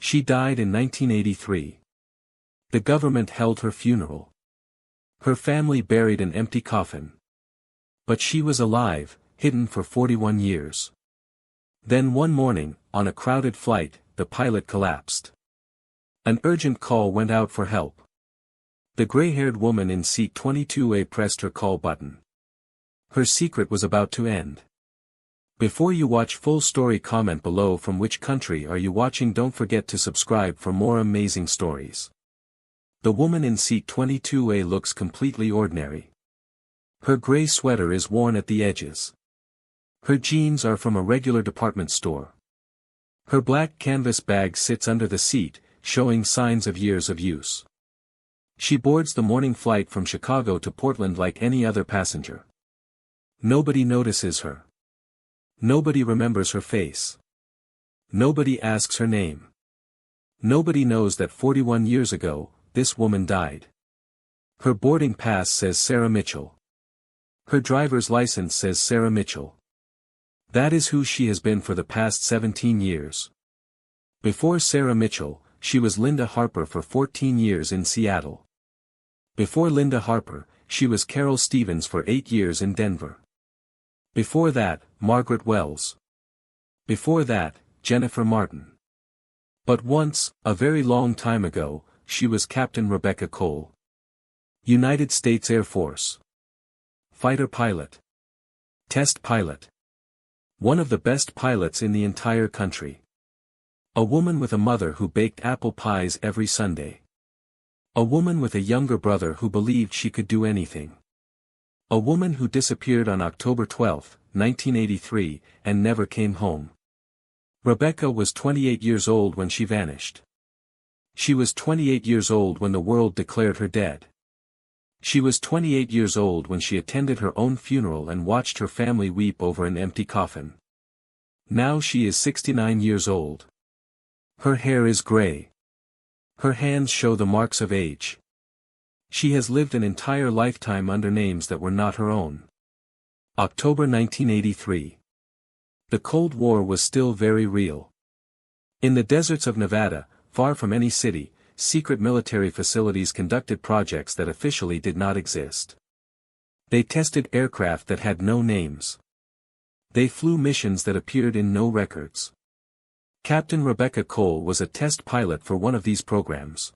She died in 1983. The government held her funeral. Her family buried an empty coffin. But she was alive, hidden for 41 years. Then one morning, on a crowded flight, the pilot collapsed. An urgent call went out for help. The gray-haired woman in seat 22A pressed her call button. Her secret was about to end. Before you watch full story, comment below from which country are you watching. Don't forget to subscribe for more amazing stories. The woman in seat 22A looks completely ordinary. Her gray sweater is worn at the edges. Her jeans are from a regular department store. Her black canvas bag sits under the seat, showing signs of years of use. She boards the morning flight from Chicago to Portland like any other passenger. Nobody notices her. Nobody remembers her face. Nobody asks her name. Nobody knows that 41 years ago, this woman died. Her boarding pass says Sarah Mitchell. Her driver's license says Sarah Mitchell. That is who she has been for the past 17 years. Before Sarah Mitchell, she was Linda Harper for 14 years in Seattle. Before Linda Harper, she was Carol Stevens for 8 years in Denver. Before that, Margaret Wells. Before that, Jennifer Martin. But once, a very long time ago, she was Captain Rebecca Cole. United States Air Force. Fighter pilot. Test pilot. One of the best pilots in the entire country. A woman with a mother who baked apple pies every Sunday. A woman with a younger brother who believed she could do anything. A woman who disappeared on October 12, 1983, and never came home. Rebecca was 28 years old when she vanished. She was 28 years old when the world declared her dead. She was 28 years old when she attended her own funeral and watched her family weep over an empty coffin. Now she is 69 years old. Her hair is gray. Her hands show the marks of age. She has lived an entire lifetime under names that were not her own. October 1983. The Cold War was still very real. In the deserts of Nevada, far from any city, secret military facilities conducted projects that officially did not exist. They tested aircraft that had no names. They flew missions that appeared in no records. Captain Rebecca Cole was a test pilot for one of these programs.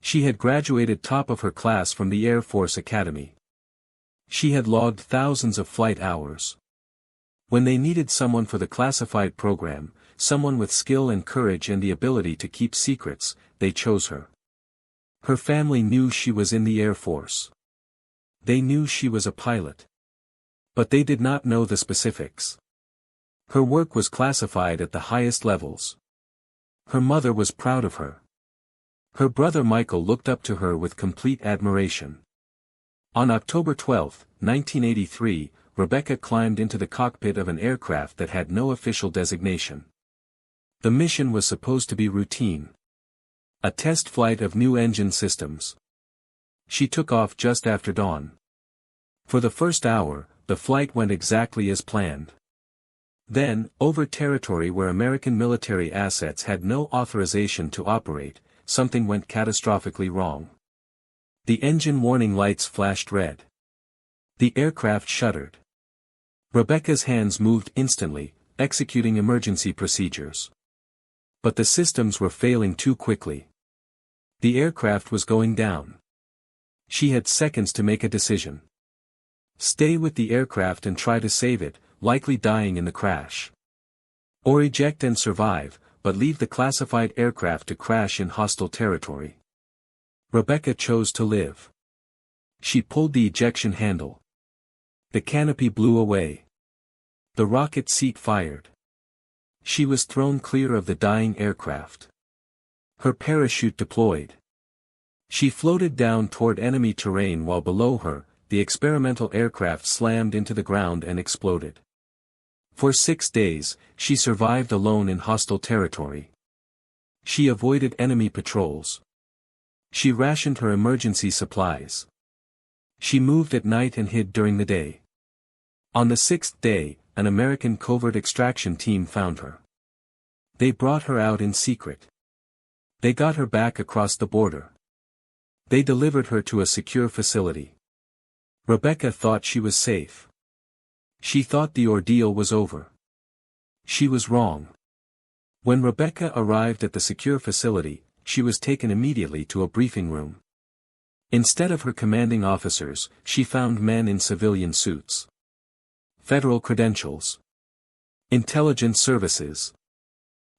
She had graduated top of her class from the Air Force Academy. She had logged thousands of flight hours. When they needed someone for the classified program, someone with skill and courage and the ability to keep secrets, they chose her. Her family knew she was in the Air Force. They knew she was a pilot. But they did not know the specifics. Her work was classified at the highest levels. Her mother was proud of her. Her brother Michael looked up to her with complete admiration. On October 12, 1983, Rebecca climbed into the cockpit of an aircraft that had no official designation. The mission was supposed to be routine. A test flight of new engine systems. She took off just after dawn. For the first hour, the flight went exactly as planned. Then, over territory where American military assets had no authorization to operate, something went catastrophically wrong. The engine warning lights flashed red. The aircraft shuddered. Rebecca's hands moved instantly, executing emergency procedures. But the systems were failing too quickly. The aircraft was going down. She had seconds to make a decision. Stay with the aircraft and try to save it, likely dying in the crash. Or eject and survive, but leave the classified aircraft to crash in hostile territory. Rebecca chose to live. She pulled the ejection handle. The canopy blew away. The rocket seat fired. She was thrown clear of the dying aircraft. Her parachute deployed. She floated down toward enemy terrain while below her, the experimental aircraft slammed into the ground and exploded. For 6 days, she survived alone in hostile territory. She avoided enemy patrols. She rationed her emergency supplies. She moved at night and hid during the day. On the 6th day, an American covert extraction team found her. They brought her out in secret. They got her back across the border. They delivered her to a secure facility. Rebecca thought she was safe. She thought the ordeal was over. She was wrong. When Rebecca arrived at the secure facility, she was taken immediately to a briefing room. Instead of her commanding officers, she found men in civilian suits. Federal credentials. Intelligence services.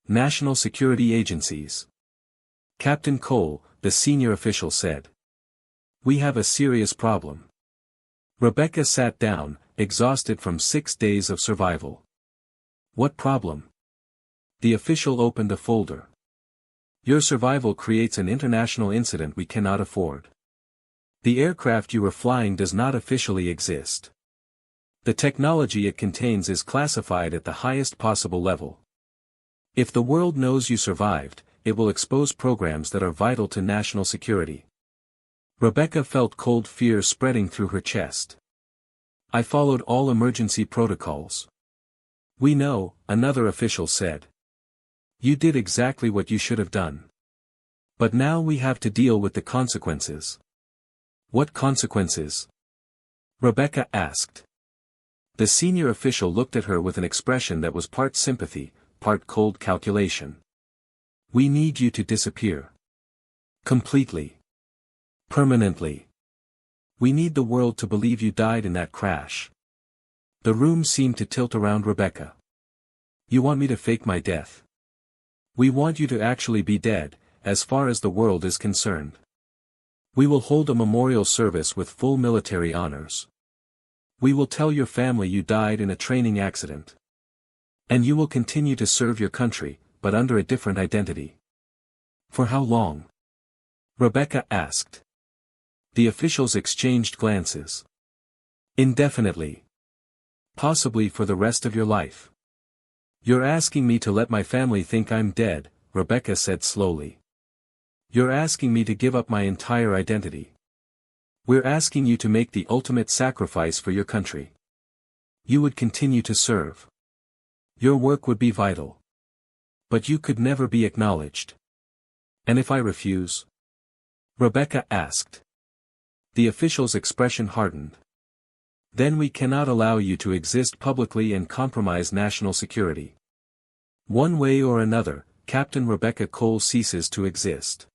National security agencies. Captain Cole, the senior official said. "We have a serious problem." Rebecca sat down, exhausted from 6 days of survival. "What problem?" The official opened a folder. "Your survival creates an international incident we cannot afford. The aircraft you were flying does not officially exist. The technology it contains is classified at the highest possible level. If the world knows you survived, it will expose programs that are vital to national security." Rebecca felt cold fear spreading through her chest. "I followed all emergency protocols." "We know," another official said. "You did exactly what you should have done. But now we have to deal with the consequences." "What consequences?" Rebecca asked. The senior official looked at her with an expression that was part sympathy, part cold calculation. "We need you to disappear. Completely. Permanently. We need the world to believe you died in that crash." The room seemed to tilt around Rebecca. "You want me to fake my death? We want you to actually be dead, as far as the world is concerned. We will hold a memorial service with full military honors. We will tell your family you died in a training accident. And you will continue to serve your country, but under a different identity." "For how long?" Rebecca asked. The officials exchanged glances. "Indefinitely. Possibly for the rest of your life." "You're asking me to let my family think I'm dead," Rebecca said slowly. "You're asking me to give up my entire identity. We're asking you to make the ultimate sacrifice for your country. You would continue to serve. Your work would be vital. But you could never be acknowledged." "And if I refuse?" Rebecca asked. The official's expression hardened. "Then we cannot allow you to exist publicly and compromise national security. One way or another, Captain Rebecca Cole ceases to exist."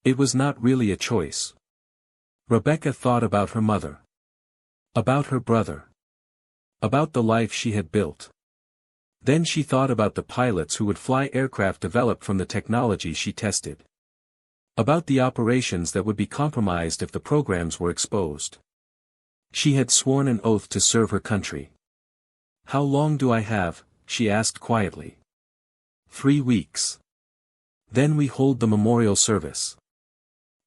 It was not really a choice. Rebecca thought about her mother. About her brother. About the life she had built. Then she thought about the pilots who would fly aircraft developed from the technology she tested. About the operations that would be compromised if the programs were exposed. She had sworn an oath to serve her country. "How long do I have?" she asked quietly. 3 weeks. Then we hold the memorial service.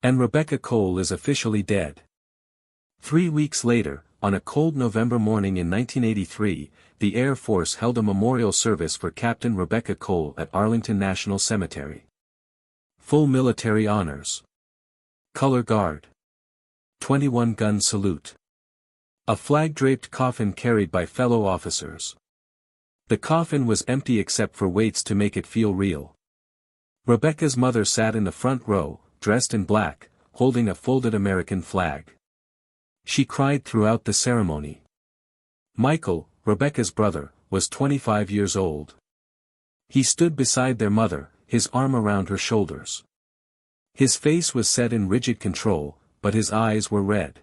And Rebecca Cole is officially dead. 3 weeks later, on a cold November morning in 1983, the Air Force held a memorial service for Captain Rebecca Cole at Arlington National Cemetery. Full military honors. Color Guard. 21-gun salute. A flag-draped coffin carried by fellow officers. The coffin was empty except for weights to make it feel real. Rebecca's mother sat in the front row, dressed in black, holding a folded American flag. She cried throughout the ceremony. Michael, Rebecca's brother, was 25 years old. He stood beside their mother, his arm around her shoulders. His face was set in rigid control, but his eyes were red.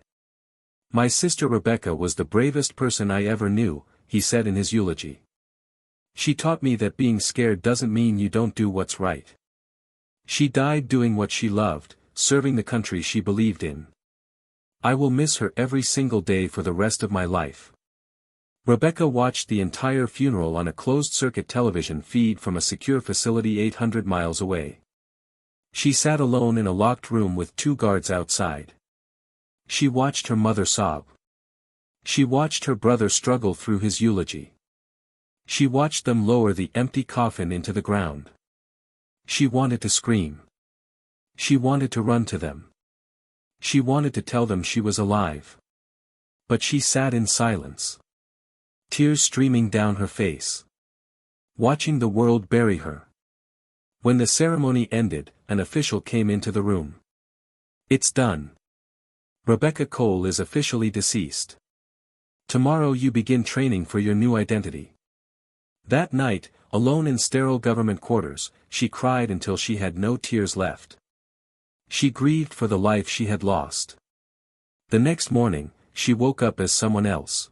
"My sister Rebecca was the bravest person I ever knew," he said in his eulogy. "She taught me that being scared doesn't mean you don't do what's right. She died doing what she loved, serving the country she believed in. I will miss her every single day for the rest of my life." Rebecca watched the entire funeral on a closed-circuit television feed from a secure facility 800 miles away. She sat alone in a locked room with 2 guards outside. She watched her mother sob. She watched her brother struggle through his eulogy. She watched them lower the empty coffin into the ground. She wanted to scream. She wanted to run to them. She wanted to tell them she was alive. But she sat in silence. Tears streaming down her face. Watching the world bury her. When the ceremony ended, an official came into the room. "It's done. Rebecca Cole is officially deceased. Tomorrow you begin training for your new identity." That night, alone in sterile government quarters, she cried until she had no tears left. She grieved for the life she had lost. The next morning, she woke up as someone else.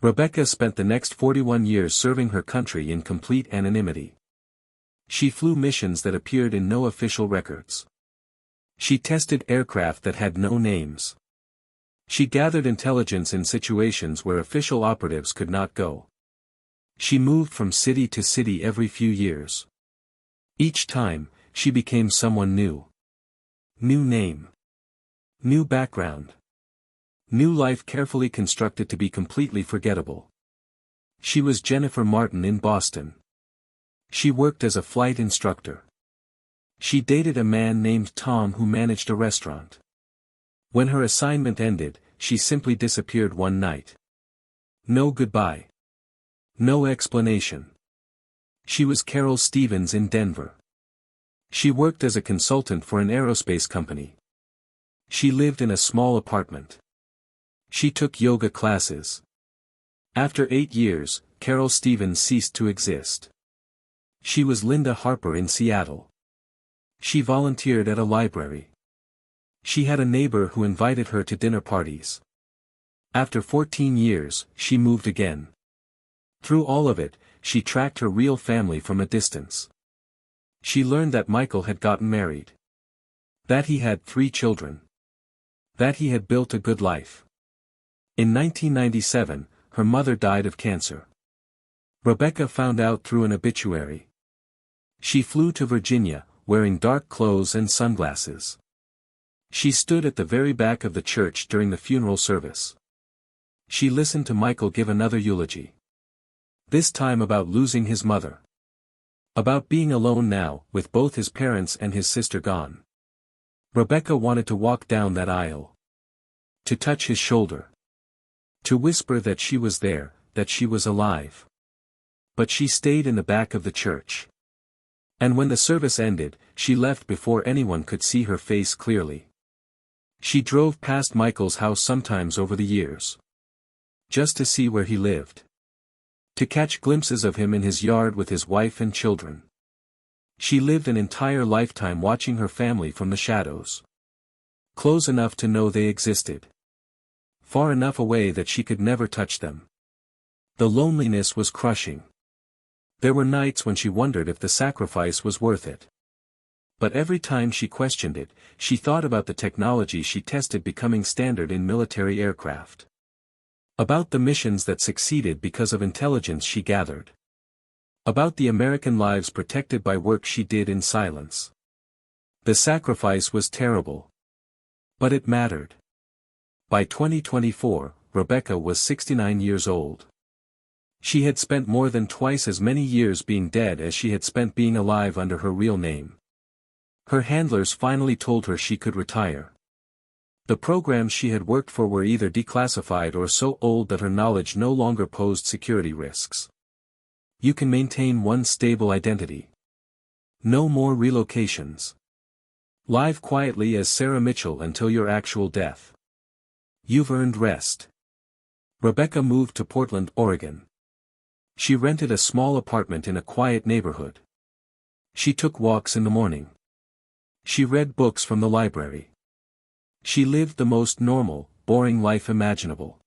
Rebecca spent the next 41 years serving her country in complete anonymity. She flew missions that appeared in no official records. She tested aircraft that had no names. She gathered intelligence in situations where official operatives could not go. She moved from city to city every few years. Each time, she became someone new. New name. New background. New life carefully constructed to be completely forgettable. She was Jennifer Martin in Boston. She worked as a flight instructor. She dated a man named Tom who managed a restaurant. When her assignment ended, she simply disappeared one night. No goodbye. No explanation. She was Carol Stevens in Denver. She worked as a consultant for an aerospace company. She lived in a small apartment. She took yoga classes. After 8 years, Carol Stevens ceased to exist. She was Linda Harper in Seattle. She volunteered at a library. She had a neighbor who invited her to dinner parties. After 14 years, she moved again. Through all of it, she tracked her real family from a distance. She learned that Michael had gotten married. That he had 3 children. That he had built a good life. In 1997, her mother died of cancer. Rebecca found out through an obituary. She flew to Virginia, wearing dark clothes and sunglasses. She stood at the very back of the church during the funeral service. She listened to Michael give another eulogy. This time about losing his mother. About being alone now, with both his parents and his sister gone. Rebecca wanted to walk down that aisle. To touch his shoulder. To whisper that she was there, that she was alive. But she stayed in the back of the church. And when the service ended, she left before anyone could see her face clearly. She drove past Michael's house sometimes over the years. Just to see where he lived. To catch glimpses of him in his yard with his wife and children. She lived an entire lifetime watching her family from the shadows. Close enough to know they existed. Far enough away that she could never touch them. The loneliness was crushing. There were nights when she wondered if the sacrifice was worth it. But every time she questioned it, she thought about the technology she tested becoming standard in military aircraft. About the missions that succeeded because of intelligence she gathered. About the American lives protected by work she did in silence. The sacrifice was terrible. But it mattered. By 2024, Rebecca was 69 years old. She had spent more than twice as many years being dead as she had spent being alive under her real name. Her handlers finally told her she could retire. The programs she had worked for were either declassified or so old that her knowledge no longer posed security risks. You can maintain one stable identity. No more relocations. Live quietly as Sarah Mitchell until your actual death. You've earned rest. Rebecca moved to Portland, Oregon. She rented a small apartment in a quiet neighborhood. She took walks in the morning. She read books from the library. She lived the most normal, boring life imaginable.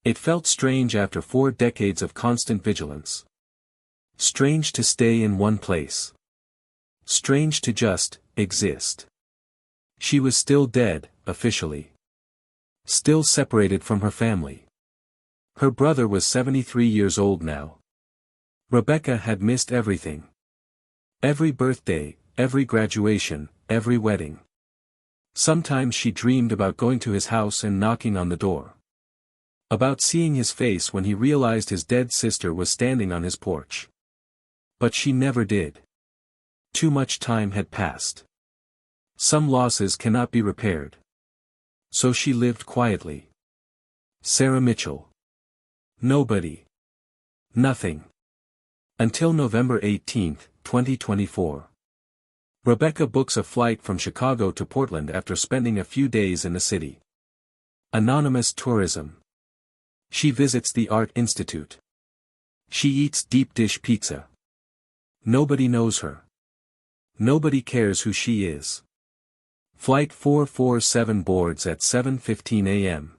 It felt strange after 4 decades of constant vigilance. Strange to stay in one place. Strange to just exist. She was still dead, officially. Still separated from her family. Her brother was 73 years old now. Rebecca had missed everything. Every birthday, every graduation, every wedding. Sometimes she dreamed about going to his house and knocking on the door. About seeing his face when he realized his dead sister was standing on his porch. But she never did. Too much time had passed. Some losses cannot be repaired. So she lived quietly. Sarah Mitchell. Nobody. Nothing. Until November 18, 2024. Rebecca books a flight from Chicago to Portland after spending a few days in the city. Anonymous tourism. She visits the Art Institute. She eats deep dish pizza. Nobody knows her. Nobody cares who she is. Flight 447 boards at 7:15 a.m.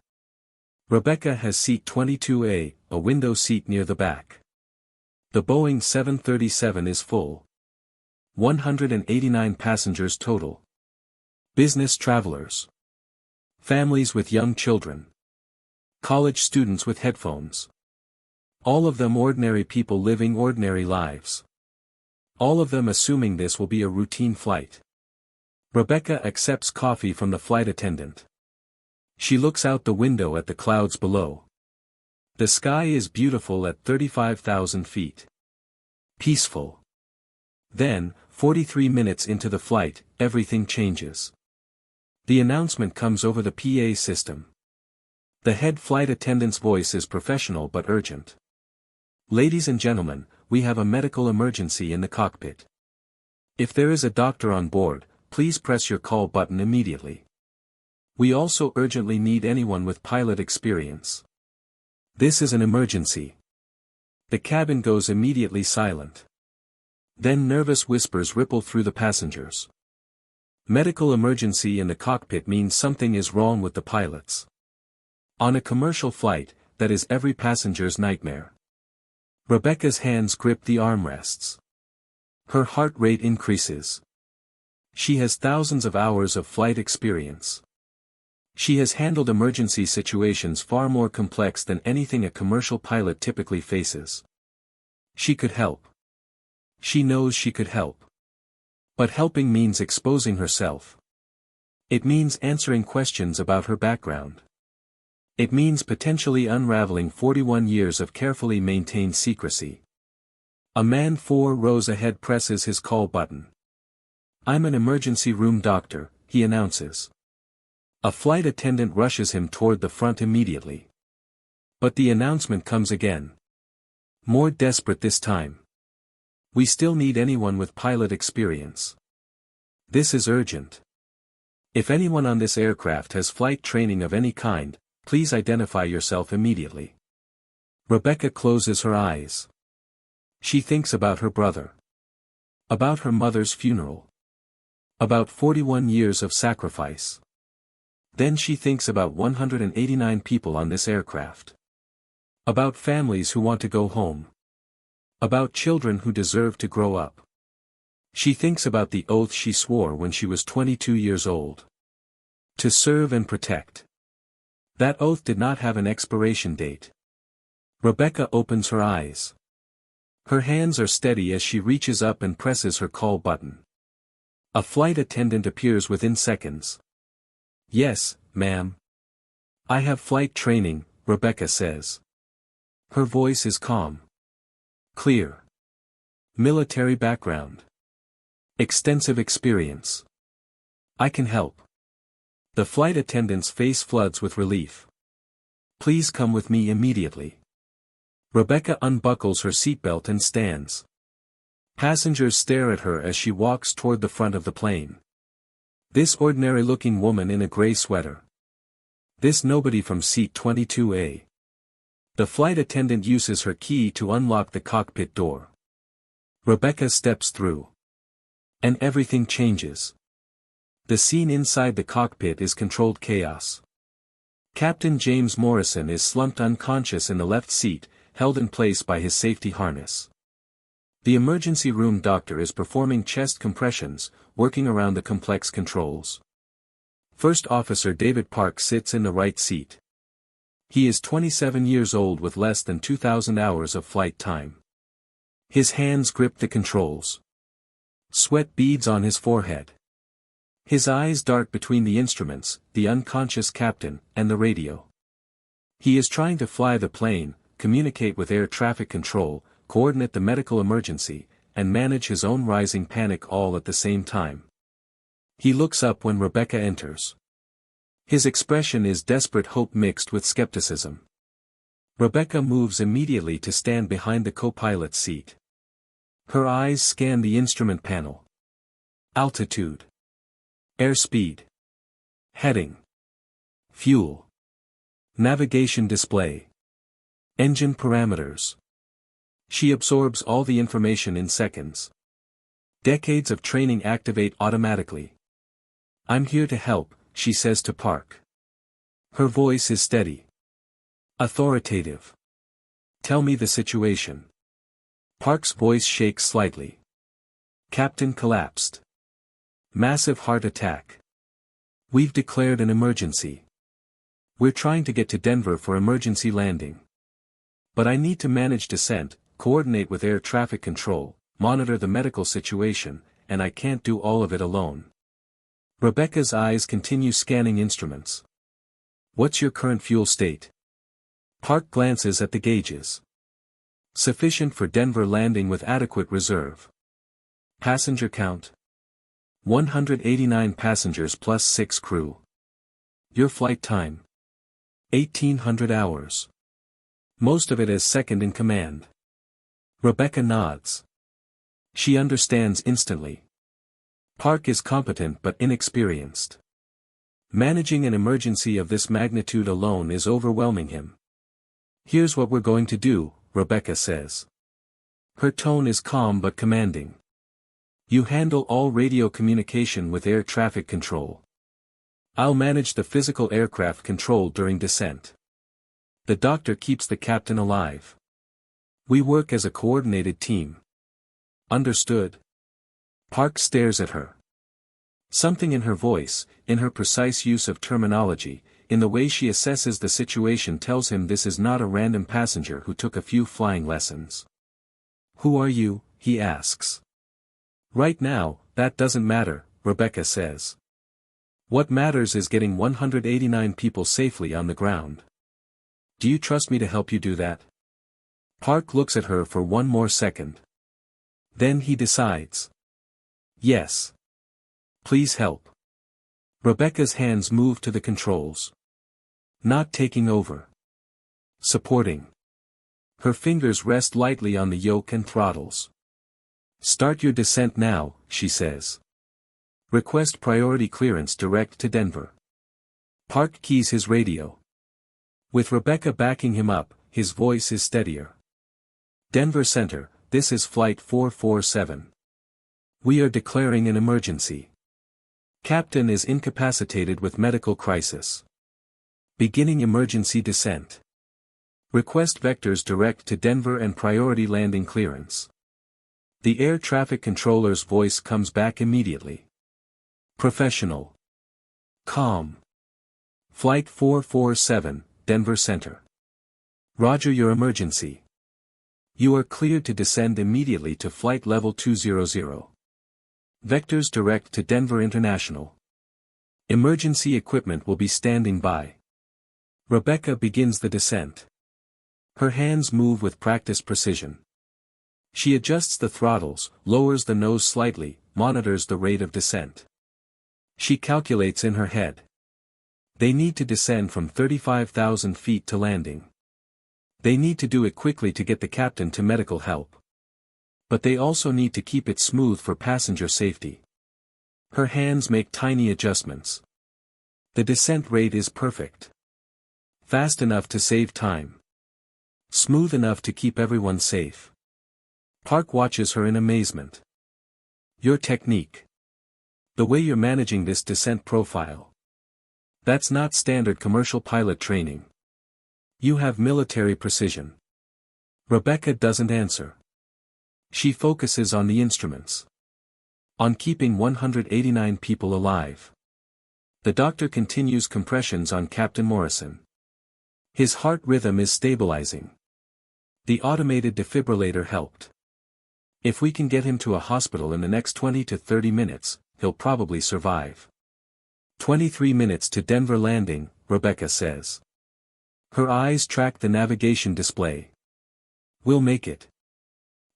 Rebecca has seat 22A, a window seat near the back. The Boeing 737 is full. 189 passengers total. Business travelers. Families with young children. College students with headphones. All of them ordinary people living ordinary lives. All of them assuming this will be a routine flight. Rebecca accepts coffee from the flight attendant. She looks out the window at the clouds below. The sky is beautiful at 35,000 feet. Peaceful. Then, 43 minutes into the flight, everything changes. The announcement comes over the PA system. The head flight attendant's voice is professional but urgent. Ladies and gentlemen, we have a medical emergency in the cockpit. If there is a doctor on board, please press your call button immediately. We also urgently need anyone with pilot experience. This is an emergency. The cabin goes immediately silent. Then nervous whispers ripple through the passengers. Medical emergency in the cockpit means something is wrong with the pilots. On a commercial flight, that is every passenger's nightmare. Rebecca's hands grip the armrests. Her heart rate increases. She has thousands of hours of flight experience. She has handled emergency situations far more complex than anything a commercial pilot typically faces. She could help. She knows she could help. But helping means exposing herself. It means answering questions about her background. It means potentially unraveling 41 years of carefully maintained secrecy. A man 4 rows ahead presses his call button. "I'm an emergency room doctor," he announces. A flight attendant rushes him toward the front immediately. But the announcement comes again. More desperate this time. "We still need anyone with pilot experience. This is urgent. If anyone on this aircraft has flight training of any kind, please identify yourself immediately." Rebecca closes her eyes. She thinks about her brother. About her mother's funeral. About 41 years of sacrifice. Then she thinks about 189 people on this aircraft. About families who want to go home. About children who deserve to grow up. She thinks about the oath she swore when she was 22 years old. To serve and protect. That oath did not have an expiration date. Rebecca opens her eyes. Her hands are steady as she reaches up and presses her call button. A flight attendant appears within seconds. "Yes, ma'am. I have flight training," Rebecca says. Her voice is calm. Clear. Military background. Extensive experience. "I can help." The flight attendant's face floods with relief. "Please come with me immediately." Rebecca unbuckles her seatbelt and stands. Passengers stare at her as she walks toward the front of the plane. This ordinary-looking woman in a gray sweater. This nobody from seat 22A. The flight attendant uses her key to unlock the cockpit door. Rebecca steps through. And everything changes. The scene inside the cockpit is controlled chaos. Captain James Morrison is slumped unconscious in the left seat, held in place by his safety harness. The emergency room doctor is performing chest compressions, working around the complex controls. First Officer David Park sits in the right seat. He is 27 years old with less than 2,000 hours of flight time. His hands grip the controls. Sweat beads on his forehead. His eyes dart between the instruments, the unconscious captain, and the radio. He is trying to fly the plane, communicate with air traffic control, coordinate the medical emergency, and manage his own rising panic all at the same time. He looks up when Rebecca enters. His expression is desperate hope mixed with skepticism. Rebecca moves immediately to stand behind the co-pilot's seat. Her eyes scan the instrument panel. Altitude. Airspeed. Heading. Fuel. Navigation display. Engine parameters. She absorbs all the information in seconds. Decades of training activate automatically. "I'm here to help," she says to Park. Her voice is steady. Authoritative. "Tell me the situation." Park's voice shakes slightly. "Captain collapsed. Massive heart attack. We've declared an emergency. We're trying to get to Denver for emergency landing. But I need to manage descent, coordinate with air traffic control, monitor the medical situation, and I can't do all of it alone." Rebecca's eyes continue scanning instruments. "What's your current fuel state?" Park glances at the gauges. "Sufficient for Denver landing with adequate reserve." "Passenger count?" 189 passengers plus 6 crew. "Your flight time?" 1,800 hours. "Most of it as second in command." Rebecca nods. She understands instantly. Park is competent but inexperienced. Managing an emergency of this magnitude alone is overwhelming him. "Here's what we're going to do," Rebecca says. Her tone is calm but commanding. "You handle all radio communication with air traffic control. I'll manage the physical aircraft control during descent. The doctor keeps the captain alive. We work as a coordinated team." "Understood." Park stares at her. Something in her voice, in her precise use of terminology, in the way she assesses the situation tells him this is not a random passenger who took a few flying lessons. "Who are you?" he asks. "Right now, that doesn't matter," Rebecca says. "What matters is getting 189 people safely on the ground. Do you trust me to help you do that?" Park looks at her for one more second. Then he decides. "Yes. Please help." Rebecca's hands move to the controls. Not taking over. Supporting. Her fingers rest lightly on the yoke and throttles. "Start your descent now," she says. "Request priority clearance direct to Denver." Park keys his radio. With Rebecca backing him up, his voice is steadier. "Denver Center, this is Flight 447. We are declaring an emergency. Captain is incapacitated with medical crisis. Beginning emergency descent. Request vectors direct to Denver and priority landing clearance." The air traffic controller's voice comes back immediately. Professional. Calm. Flight 447, Denver Center. Roger your emergency. You are cleared to descend immediately to flight level 200. Vectors direct to Denver International. Emergency equipment will be standing by. Rebecca begins the descent. Her hands move with practiced precision. She adjusts the throttles, lowers the nose slightly, monitors the rate of descent. She calculates in her head. They need to descend from 35,000 feet to landing. They need to do it quickly to get the captain to medical help. But they also need to keep it smooth for passenger safety. Her hands make tiny adjustments. The descent rate is perfect. Fast enough to save time. Smooth enough to keep everyone safe. Park watches her in amazement. Your technique. The way you're managing this descent profile. That's not standard commercial pilot training. You have military precision. Rebecca doesn't answer. She focuses on the instruments. On keeping 189 people alive. The doctor continues compressions on Captain Morrison. His heart rhythm is stabilizing. The automated defibrillator helped. If we can get him to a hospital in the next 20 to 30 minutes, he'll probably survive. 23 minutes to Denver landing, Rebecca says. Her eyes track the navigation display. We'll make it.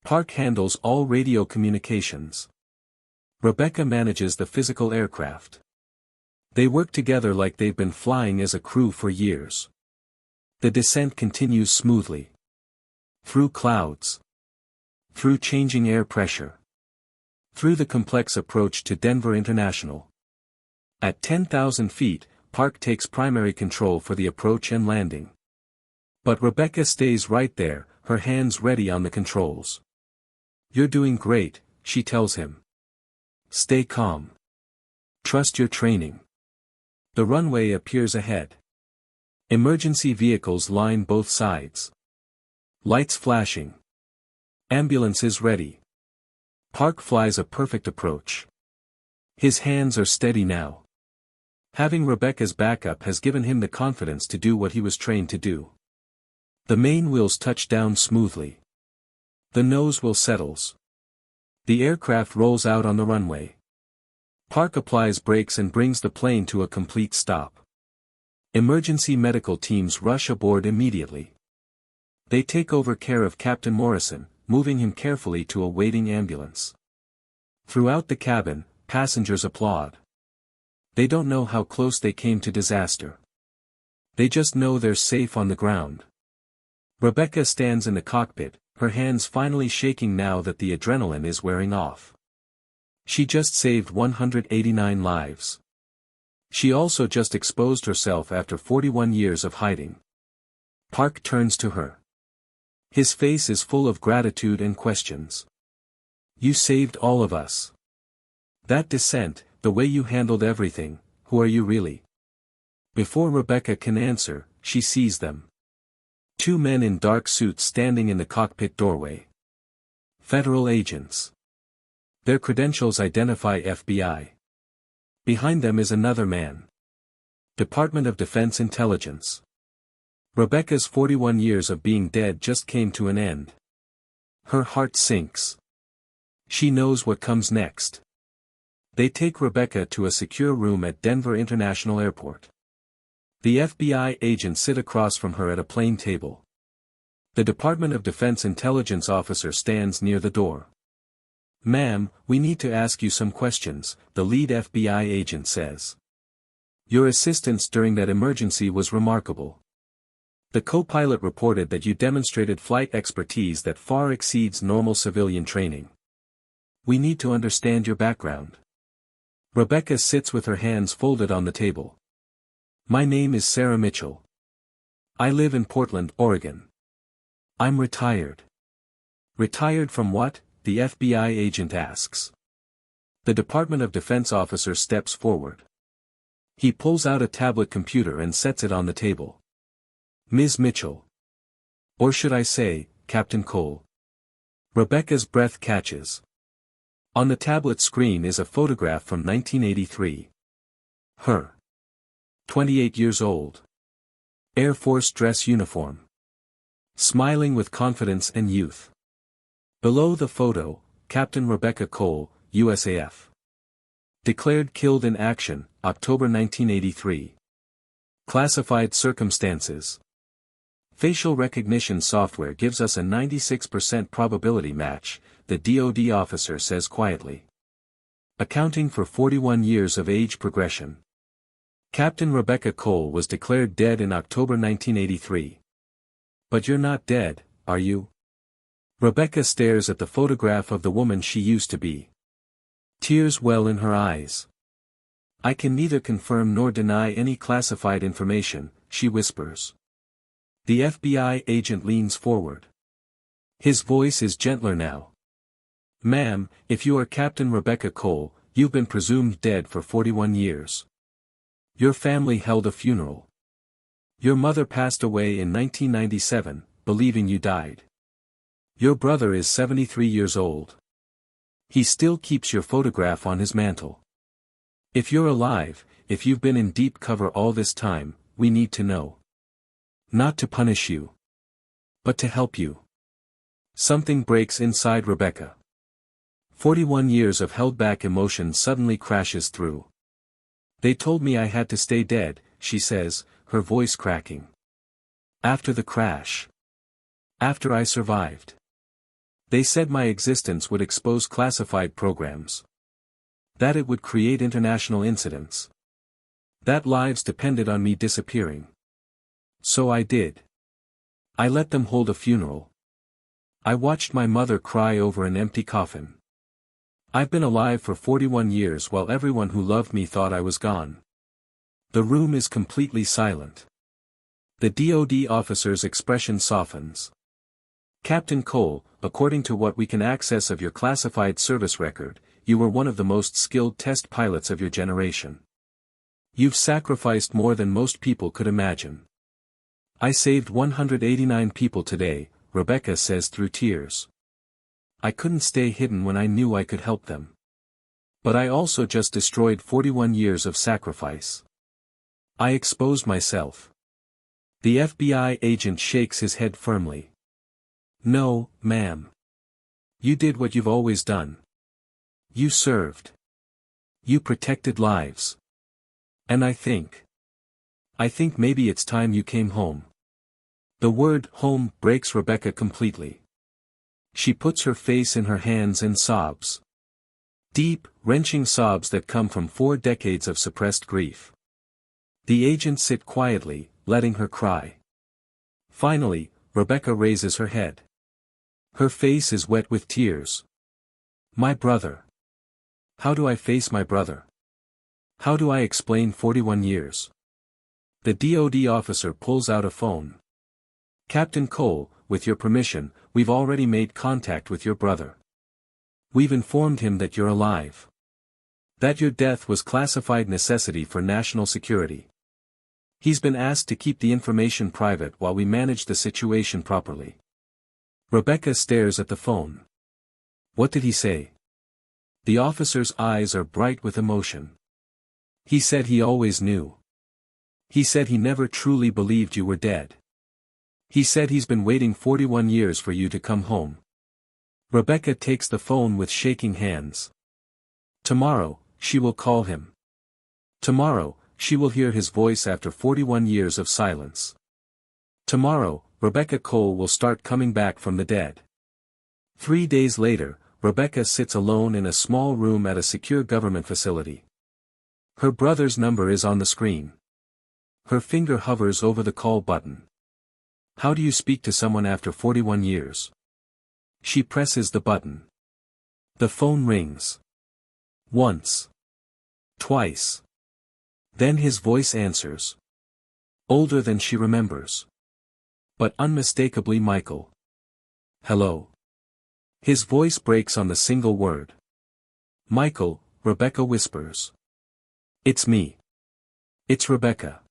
Park handles all radio communications. Rebecca manages the physical aircraft. They work together like they've been flying as a crew for years. The descent continues smoothly. Through clouds. Through changing air pressure. Through the complex approach to Denver International. At 10,000 feet, Park takes primary control for the approach and landing. But Rebecca stays right there, her hands ready on the controls. "You're doing great," she tells him. "Stay calm. Trust your training." The runway appears ahead. Emergency vehicles line both sides. Lights flashing. Ambulances ready. Park flies a perfect approach. His hands are steady now. Having Rebecca's backup has given him the confidence to do what he was trained to do. The main wheels touch down smoothly. The nose wheel settles. The aircraft rolls out on the runway. Park applies brakes and brings the plane to a complete stop. Emergency medical teams rush aboard immediately. They take over care of Captain Morrison, moving him carefully to a waiting ambulance. Throughout the cabin, passengers applaud. They don't know how close they came to disaster. They just know they're safe on the ground. Rebecca stands in the cockpit, her hands finally shaking now that the adrenaline is wearing off. She just saved 189 lives. She also just exposed herself after 41 years of hiding. Park turns to her. His face is full of gratitude and questions. "You saved all of us. That descent, the way you handled everything, who are you really?" Before Rebecca can answer, she sees them. Two men in dark suits standing in the cockpit doorway. Federal agents. Their credentials identify FBI. Behind them is another man. Department of Defense Intelligence. Rebecca's 41 years of being dead just came to an end. Her heart sinks. She knows what comes next. They take Rebecca to a secure room at Denver International Airport. The FBI agents sit across from her at a plane table. The Department of Defense intelligence officer stands near the door. "Ma'am, we need to ask you some questions," the lead FBI agent says. "Your assistance during that emergency was remarkable. The co-pilot reported that you demonstrated flight expertise that far exceeds normal civilian training. We need to understand your background." Rebecca sits with her hands folded on the table. "My name is Sarah Mitchell. I live in Portland, Oregon. I'm retired." "Retired from what?" the FBI agent asks. The Department of Defense officer steps forward. He pulls out a tablet computer and sets it on the table. "Ms. Mitchell. Or should I say, Captain Cole?" Rebecca's breath catches. On the tablet screen is a photograph from 1983. Her. 28 years old. Air Force dress uniform. Smiling with confidence and youth. Below the photo, Captain Rebecca Cole, USAF. Declared killed in action, October 1983. Classified circumstances. Facial recognition software gives us a 96% probability match, the DoD officer says quietly. Accounting for 41 years of age progression. Captain Rebecca Cole was declared dead in October 1983. "But you're not dead, are you?" Rebecca stares at the photograph of the woman she used to be. Tears well in her eyes. "I can neither confirm nor deny any classified information," she whispers. The FBI agent leans forward. His voice is gentler now. "Ma'am, if you are Captain Rebecca Cole, you've been presumed dead for 41 years. Your family held a funeral. Your mother passed away in 1997, believing you died. Your brother is 73 years old. He still keeps your photograph on his mantle. If you're alive, if you've been in deep cover all this time, we need to know. Not to punish you, but to help you." Something breaks inside Rebecca. 41 years of held-back emotion suddenly crashes through. "They told me I had to stay dead," she says, her voice cracking. "After the crash. After I survived. They said my existence would expose classified programs. That it would create international incidents. That lives depended on me disappearing. So I did. I let them hold a funeral. I watched my mother cry over an empty coffin. I've been alive for 41 years while everyone who loved me thought I was gone. The room is completely silent. The DoD officer's expression softens. Captain Cole, according to what we can access of your classified service record, you were one of the most skilled test pilots of your generation. You've sacrificed more than most people could imagine. I saved 189 people today, Rebecca says through tears. I couldn't stay hidden when I knew I could help them. But I also just destroyed 41 years of sacrifice. I exposed myself. The FBI agent shakes his head firmly. No, ma'am. You did what you've always done. You served. You protected lives. And I think maybe it's time you came home. The word home breaks Rebecca completely. She puts her face in her hands and sobs. Deep, wrenching sobs that come from 4 decades of suppressed grief. The agents sit quietly, letting her cry. Finally, Rebecca raises her head. Her face is wet with tears. My brother. How do I face my brother? How do I explain 41 years? The DoD officer pulls out a phone. Captain Cole, with your permission, we've already made contact with your brother. We've informed him that you're alive. That your death was classified necessity for national security. He's been asked to keep the information private while we manage the situation properly. Rebecca stares at the phone. What did he say? The officer's eyes are bright with emotion. He said he always knew. He said he never truly believed you were dead. He said he's been waiting 41 years for you to come home. Rebecca takes the phone with shaking hands. Tomorrow, she will call him. Tomorrow, she will hear his voice after 41 years of silence. Tomorrow, Rebecca Cole will start coming back from the dead. 3 days later, Rebecca sits alone in a small room at a secure government facility. Her brother's number is on the screen. Her finger hovers over the call button. How do you speak to someone after 41 years? She presses the button. The phone rings. Once. Twice. Then his voice answers. Older than she remembers. But unmistakably Michael. Hello. His voice breaks on the single word. Michael, Rebecca whispers. It's me. It's Rebecca.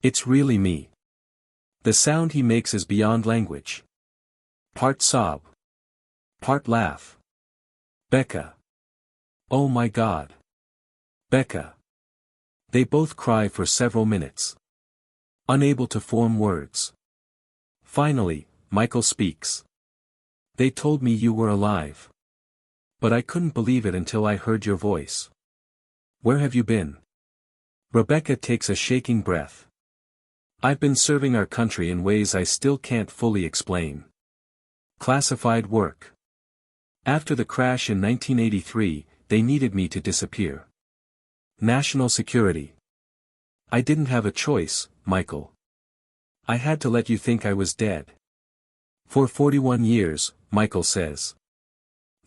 It's really me. The sound he makes is beyond language. Part sob. Part laugh. Becca. Oh my God. Becca. They both cry for several minutes. Unable to form words. Finally, Michael speaks. They told me you were alive. But I couldn't believe it until I heard your voice. Where have you been? Rebecca takes a shaking breath. I've been serving our country in ways I still can't fully explain. Classified work. After the crash in 1983, they needed me to disappear. National security. I didn't have a choice, Michael. I had to let you think I was dead. For 41 years, Michael says.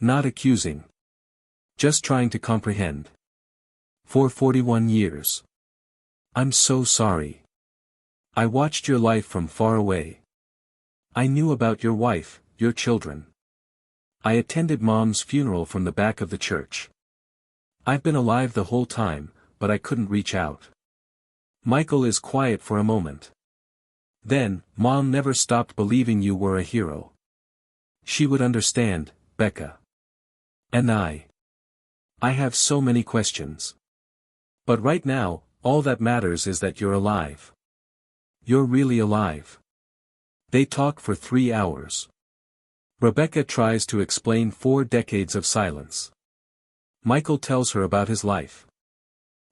Not accusing. Just trying to comprehend. For 41 years. I'm so sorry. I watched your life from far away. I knew about your wife, your children. I attended Mom's funeral from the back of the church. I've been alive the whole time, but I couldn't reach out. Michael is quiet for a moment. Then, Mom never stopped believing you were a hero. She would understand, Becca. And I have so many questions. But right now, all that matters is that you're alive. You're really alive. They talk for 3 hours. Rebecca tries to explain 4 decades of silence. Michael tells her about his life.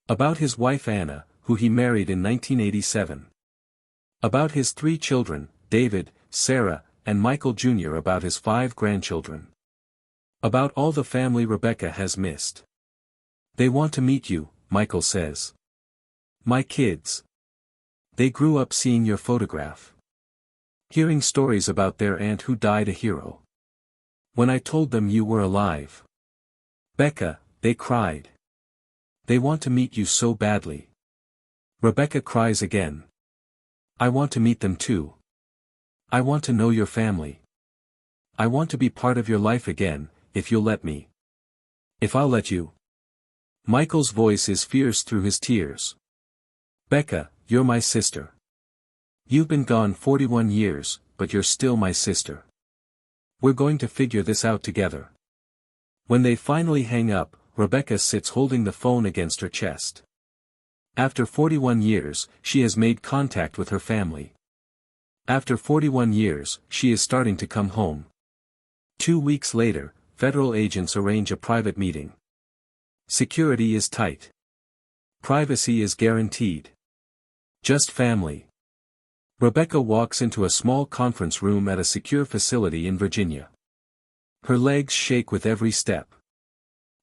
About his wife Anna, who he married in 1987. About his 3 children, David, Sarah, and Michael Jr. About his 5 grandchildren. About all the family Rebecca has missed. They want to meet you, Michael says. My kids. They grew up seeing your photograph. Hearing stories about their aunt who died a hero. When I told them you were alive. Becca, they cried. They want to meet you so badly. Rebecca cries again. I want to meet them too. I want to know your family. I want to be part of your life again, if you'll let me. If I'll let you. Michael's voice is fierce through his tears. Becca, you're my sister. You've been gone 41 years, but you're still my sister. We're going to figure this out together. When they finally hang up, Rebecca sits holding the phone against her chest. After 41 years, she has made contact with her family. After 41 years, she is starting to come home. 2 weeks later, federal agents arrange a private meeting. Security is tight. Privacy is guaranteed. Just family. Rebecca walks into a small conference room at a secure facility in Virginia. Her legs shake with every step.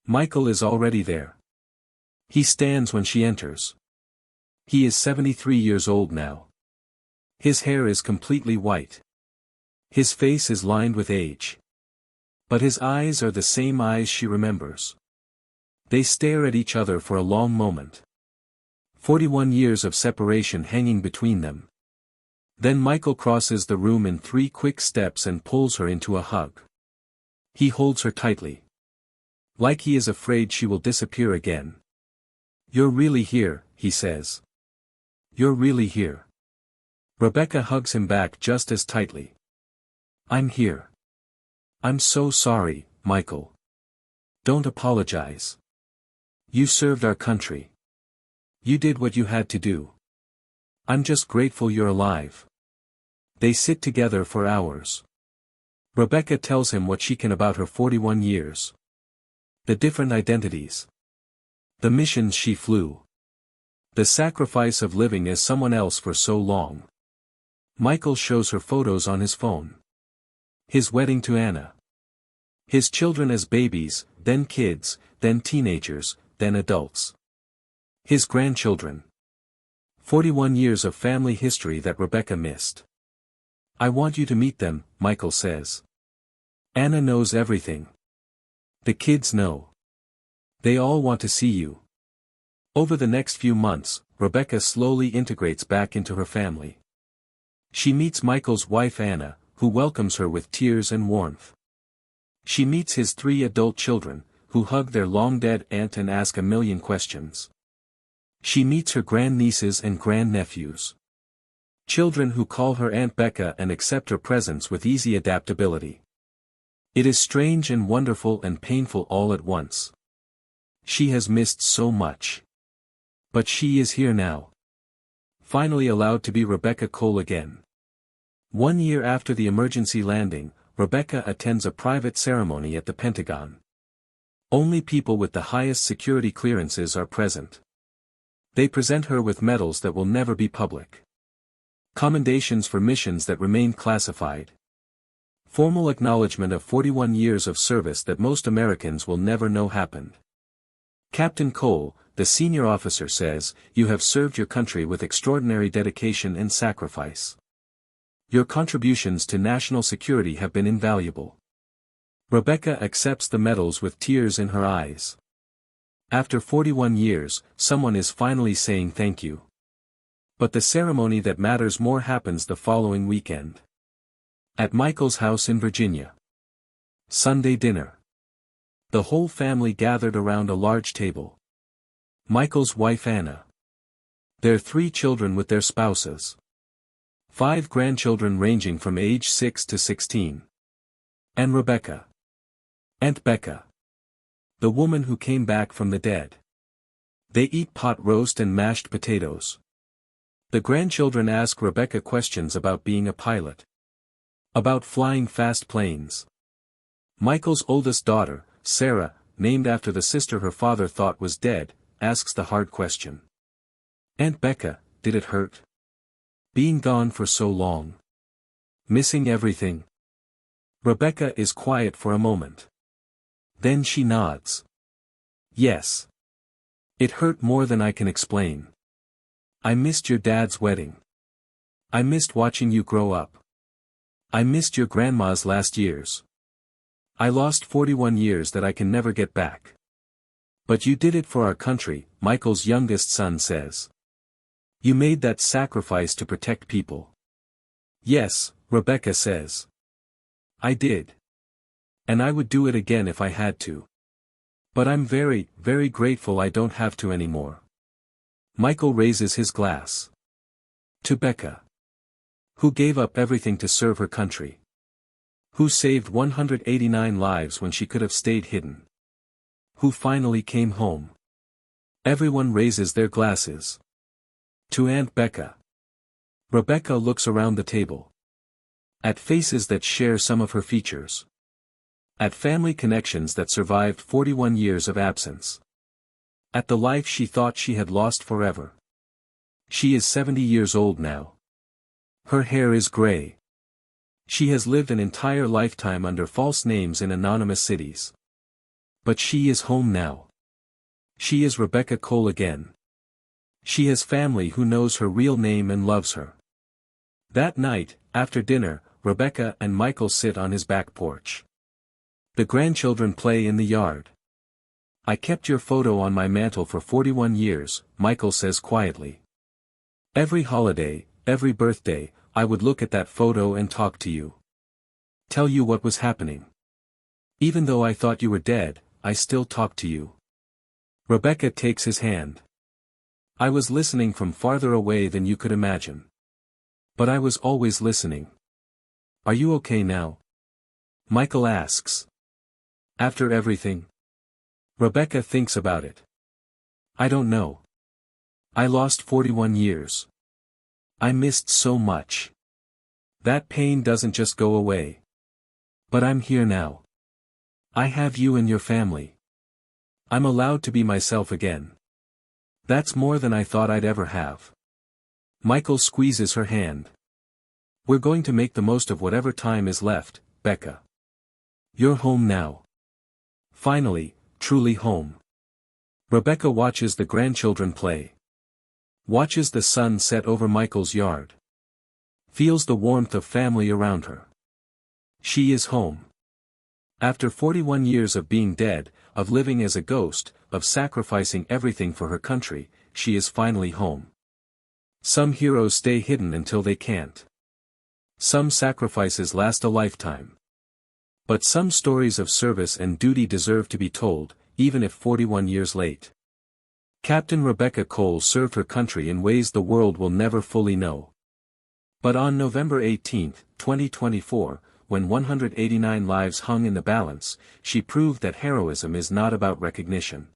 Michael is already there. He stands when she enters. He is 73 years old now. His hair is completely white. His face is lined with age. But his eyes are the same eyes she remembers. They stare at each other for a long moment. 41 years of separation hanging between them. Then Michael crosses the room in 3 quick steps and pulls her into a hug. He holds her tightly. Like he is afraid she will disappear again. You're really here, he says. You're really here. Rebecca hugs him back just as tightly. I'm here. I'm so sorry, Michael. Don't apologize. You served our country. You did what you had to do. I'm just grateful you're alive. They sit together for hours. Rebecca tells him what she can about her 41 years. The different identities. The missions she flew. The sacrifice of living as someone else for so long. Michael shows her photos on his phone. His wedding to Anna. His children as babies, then kids, then teenagers, then adults. His grandchildren. 41 years of family history that Rebecca missed. I want you to meet them, Michael says. Anna knows everything. The kids know. They all want to see you. Over the next few months, Rebecca slowly integrates back into her family. She meets Michael's wife Anna, who welcomes her with tears and warmth. She meets his 3 adult children, who hug their long-dead aunt and ask a million questions. She meets her grandnieces and grandnephews. Children who call her Aunt Becca and accept her presence with easy adaptability. It is strange and wonderful and painful all at once. She has missed so much. But she is here now. Finally allowed to be Rebecca Cole again. 1 year after the emergency landing, Rebecca attends a private ceremony at the Pentagon. Only people with the highest security clearances are present. They present her with medals that will never be public. Commendations for missions that remain classified. Formal acknowledgement of 41 years of service that most Americans will never know happened. Captain Cole, the senior officer says, you have served your country with extraordinary dedication and sacrifice. Your contributions to national security have been invaluable. Rebecca accepts the medals with tears in her eyes. After 41 years, someone is finally saying thank you. But the ceremony that matters more happens the following weekend. At Michael's house in Virginia. Sunday dinner. The whole family gathered around a large table. Michael's wife Anna. Their 3 children with their spouses. 5 grandchildren ranging from age 6 to 16. And Rebecca. Aunt Becca. The woman who came back from the dead. They eat pot roast and mashed potatoes. The grandchildren ask Rebecca questions about being a pilot. About flying fast planes. Michael's oldest daughter, Sarah, named after the sister her father thought was dead, asks the hard question. Aunt Becca, did it hurt? Being gone for so long. Missing everything. Rebecca is quiet for a moment. Then she nods. Yes. It hurt more than I can explain. I missed your dad's wedding. I missed watching you grow up. I missed your grandma's last years. I lost 41 years that I can never get back. But you did it for our country, Michael's youngest son says. You made that sacrifice to protect people. Yes, Rebecca says. I did. And I would do it again if I had to. But I'm very, very grateful I don't have to anymore. Michael raises his glass. To Becca. Who gave up everything to serve her country. Who saved 189 lives when she could have stayed hidden. Who finally came home. Everyone raises their glasses. To Aunt Becca. Rebecca looks around the table. At faces that share some of her features. At family connections that survived 41 years of absence. At the life she thought she had lost forever. She is 70 years old now. Her hair is gray. She has lived an entire lifetime under false names in anonymous cities. But she is home now. She is Rebecca Cole again. She has family who knows her real name and loves her. That night, after dinner, Rebecca and Michael sit on his back porch. The grandchildren play in the yard. I kept your photo on my mantle for 41 years, Michael says quietly. Every holiday, every birthday, I would look at that photo and talk to you. Tell you what was happening. Even though I thought you were dead, I still talked to you. Rebecca takes his hand. I was listening from farther away than you could imagine. But I was always listening. Are you okay now? Michael asks. After everything? Rebecca thinks about it. I don't know. I lost 41 years. I missed so much. That pain doesn't just go away. But I'm here now. I have you and your family. I'm allowed to be myself again. That's more than I thought I'd ever have. Michael squeezes her hand. We're going to make the most of whatever time is left, Becca. You're home now. Finally, truly home. Rebecca watches the grandchildren play. Watches the sun set over Michael's yard. Feels the warmth of family around her. She is home. After 41 years of being dead, of living as a ghost, of sacrificing everything for her country, she is finally home. Some heroes stay hidden until they can't. Some sacrifices last a lifetime. But some stories of service and duty deserve to be told, even if 41 years late. Captain Rebecca Cole served her country in ways the world will never fully know. But on November 18, 2024, when 189 lives hung in the balance, she proved that heroism is not about recognition.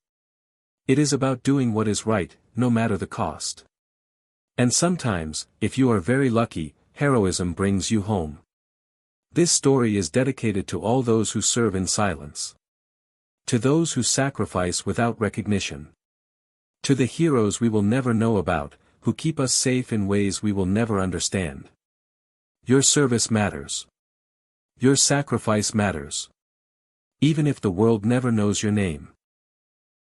It is about doing what is right, no matter the cost. And sometimes, if you are very lucky, heroism brings you home. This story is dedicated to all those who serve in silence. To those who sacrifice without recognition. To the heroes we will never know about, who keep us safe in ways we will never understand. Your service matters. Your sacrifice matters. Even if the world never knows your name.